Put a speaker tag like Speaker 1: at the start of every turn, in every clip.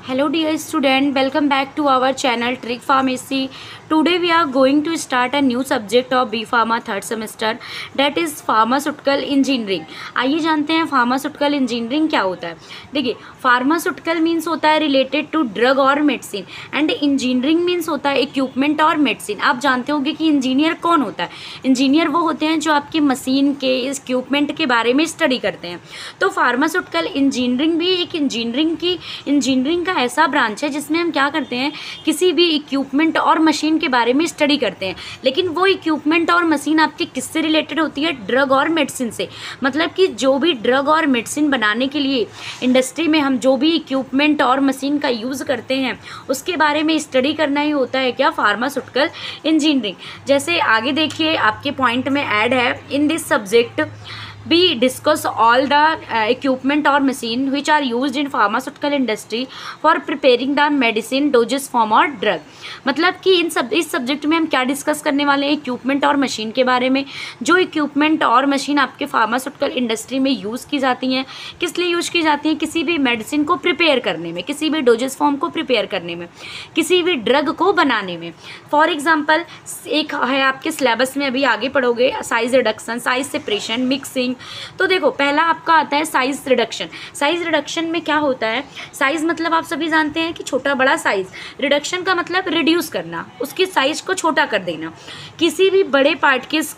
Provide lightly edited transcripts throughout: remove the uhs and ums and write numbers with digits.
Speaker 1: Hello dear student, welcome back to our channel Trick Pharmacy. Today we are going to start a new subject of B Pharma third semester, that is Pharmaceutical Engineering. आइए जानते हैं Pharmaceutical Engineering क्या होता है। देखिए, Pharmaceutical means होता है related to drug और मेडिसिन, एंड इंजीनियरिंग मीन्स होता है इक्विपमेंट और मेडिसिन। आप जानते होंगे कि इंजीनियर कौन होता है। इंजीनियर वो होते हैं जो आपकी मशीन के इक्विपमेंट के बारे में स्टडी करते हैं। तो फार्मास्यूटिकल इंजीनियरिंग भी एक इंजीनियरिंग का ऐसा ब्रांच है जिसमें हम क्या करते हैं, किसी भी इक्विपमेंट और मशीन के बारे में स्टडी करते हैं। लेकिन वो इक्विपमेंट और मशीन आपकी किससे रिलेटेड होती है? ड्रग और मेडिसिन से। मतलब कि जो भी ड्रग और मेडिसिन बनाने के लिए इंडस्ट्री में हम जो भी इक्विपमेंट और मशीन का यूज़ करते हैं उसके बारे में स्टडी करना ही होता है क्या? Pharmaceutical engineering. जैसे आगे देखिए आपके पॉइंट में ऐड है, in this subject we discuss all the equipment or machine which are used in pharmaceutical industry for preparing the medicine, dosage form और drug। मतलब कि इस सब्जेक्ट में हम क्या डिस्कस करने वाले हैं? इक्विपमेंट और मशीन के बारे में। जो इक्विपमेंट और मशीन आपके फार्मास्यूटिकल इंडस्ट्री में यूज़ की जाती हैं, किस लिए यूज़ की जाती हैं? किसी भी मेडिसिन को प्रिपेयर करने में, किसी भी डोजेस फॉर्म को प्रिपेयर करने में, किसी भी ड्रग को बनाने में। फॉर एग्जाम्पल एक है आपके सिलेबस में, अभी आगे पढ़ोगे, size reduction, size separation, mixing. तो देखो पहला आपका आता है साइज रिडक्शन। साइज रिडक्शन में क्या होता है? साइज मतलब आप सभी जानते हैं कि छोटा बड़ा साइज। रिडक्शन का मतलब रिड्यूस करना, उसकी साइज को छोटा कर देना। किसी भी बड़े पार्टिकल्स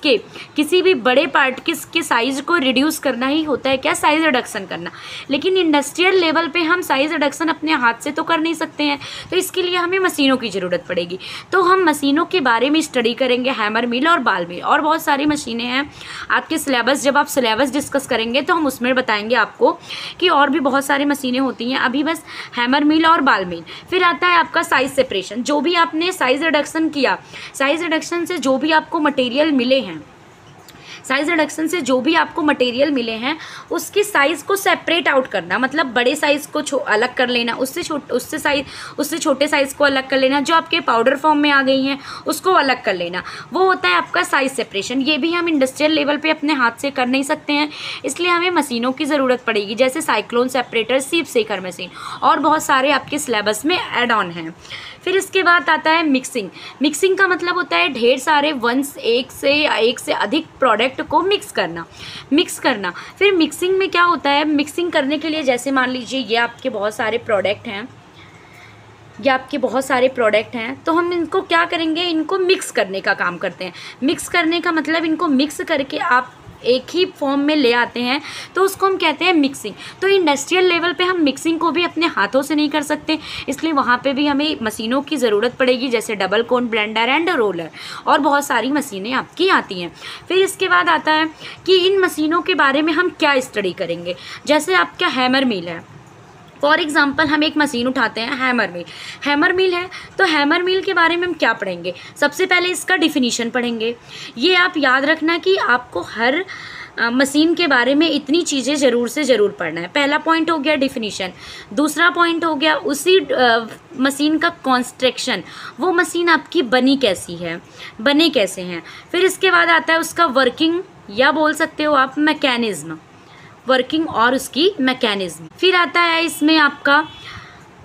Speaker 1: के साइज को रिड्यूस करना ही होता है क्या? साइज रिडक्शन करना। लेकिन इंडस्ट्रियल लेवल पे हम साइज रिडक्शन अपने हाथ से तो कर नहीं सकते हैं, तो इसके लिए हमें मशीनों की ज़रूरत पड़ेगी। तो हम मशीनों के बारे में स्टडी करेंगे, हैमर मिल और बाल मिल, और बहुत सारी मशीनें हैं आपके सिलेबस। जब आप सिलेबस डिस्कस करेंगे तो हम उसमें बताएंगे आपको कि और भी बहुत सारी मशीनें होती हैं। अभी बस हैमर मिल और बाल मिल। फिर आता है आपका साइज सेपरेशन। जो भी आपने साइज रिडक्शन किया, साइज रिडक्शन से जो भी आपको मटेरियल मिले हैं, साइज रिडक्शन से जो भी आपको मटेरियल मिले हैं उसकी साइज़ को सेपरेट आउट करना। मतलब बड़े साइज़ को अलग कर लेना, उससे छोटे साइज़ को अलग कर लेना, जो आपके पाउडर फॉर्म में आ गई हैं उसको अलग कर लेना, वो होता है आपका साइज सेपरेशन। ये भी हम इंडस्ट्रियल लेवल पे अपने हाथ से कर नहीं सकते हैं, इसलिए हमें मशीनों की ज़रूरत पड़ेगी, जैसे साइक्लोन सेपरेटर, सीप सेकर मशीन, और बहुत सारे आपके सिलेबस में एड ऑन हैं। फिर इसके बाद आता है मिक्सिंग। मिक्सिंग का मतलब होता है ढेर सारे एक से अधिक प्रोडक्ट को मिक्स करना। फिर मिक्सिंग में क्या होता है? मिक्सिंग करने के लिए जैसे मान लीजिए ये आपके बहुत सारे प्रोडक्ट हैं, तो हम इनको क्या करेंगे? इनको मिक्स करने का काम करते हैं। मिक्स करने का मतलब इनको मिक्स करके आप एक ही फॉर्म में ले आते हैं, तो उसको हम कहते हैं मिक्सिंग। तो इंडस्ट्रियल लेवल पे हम मिक्सिंग को भी अपने हाथों से नहीं कर सकते, इसलिए वहाँ पे भी हमें मशीनों की ज़रूरत पड़ेगी, जैसे double cone, blender and roller, और बहुत सारी मशीनें आपकी आती हैं। फिर इसके बाद आता है कि इन मशीनों के बारे में हम क्या स्टडी करेंगे। जैसे आपका हैमर मिल है, फॉर एग्जाम्पल हम एक मशीन उठाते हैं, हैमर मिल है, तो हैमर मिल के बारे में हम क्या पढ़ेंगे? सबसे पहले इसका डिफिनीशन पढ़ेंगे। ये आप याद रखना कि आपको हर मशीन के बारे में इतनी चीज़ें ज़रूर से ज़रूर पढ़ना है। पहला पॉइंट हो गया डिफिनीशन। दूसरा पॉइंट हो गया उसी मशीन का कंस्ट्रक्शन, वो मशीन आपकी बने कैसे हैं। फिर इसके बाद आता है उसका वर्किंग, या बोल सकते हो आप मैकेनिज़्म, वर्किंग और उसकी मैकेनिज़्म। फिर आता है इसमें आपका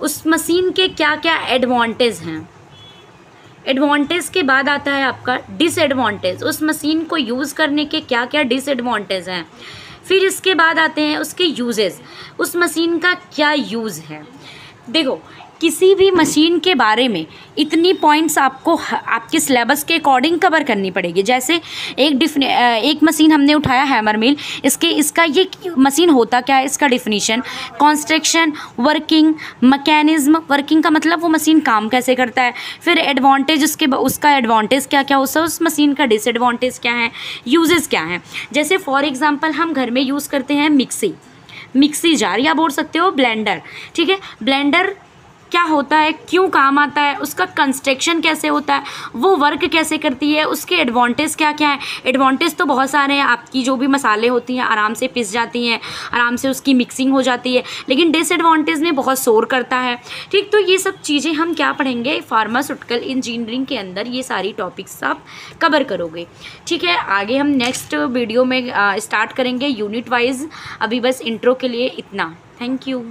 Speaker 1: उस मशीन के क्या क्या एडवांटेज हैं। एडवांटेज के बाद आता है आपका डिसएडवांटेज, उस मशीन को यूज़ करने के क्या क्या डिसएडवांटेज हैं। फिर इसके बाद आते हैं उसके यूजेस, उस मशीन का क्या यूज़ है। देखो किसी भी मशीन के बारे में इतनी पॉइंट्स आपको आपके सिलेबस के अकॉर्डिंग कवर करनी पड़ेगी। जैसे एक मशीन हमने उठाया हैमर मिल, इसका ये मशीन होता क्या है, इसका definition, construction, working, mechanism. Working का मतलब वो मशीन काम कैसे करता है। फिर एडवांटेज, उसका एडवांटेज क्या क्या, उस मशीन का डिसएडवांटेज क्या है, यूजेस क्या हैं। जैसे फॉर एग्जांपल हम घर में यूज़ करते हैं मिक्सी जार, या बोल सकते हो ब्लेंडर। ठीक है, ब्लेंडर क्या होता है, क्यों काम आता है, उसका कंस्ट्रक्शन कैसे होता है, वो वर्क कैसे करती है, उसके एडवांटेज क्या क्या है। एडवांटेज तो बहुत सारे हैं, आपकी जो भी मसाले होती हैं आराम से पिस जाती हैं, आराम से उसकी मिक्सिंग हो जाती है। लेकिन डिसएडवांटेज में बहुत शोर करता है। ठीक, तो ये सब चीज़ें हम क्या पढ़ेंगे? फार्मास्यूटिकल इंजीनियरिंग के अंदर ये सारी टॉपिक्स आप कवर करोगे। ठीक है, आगे हम नेक्स्ट वीडियो में स्टार्ट करेंगे यूनिट वाइज। अभी बस इंट्रो के लिए इतना। Thank you.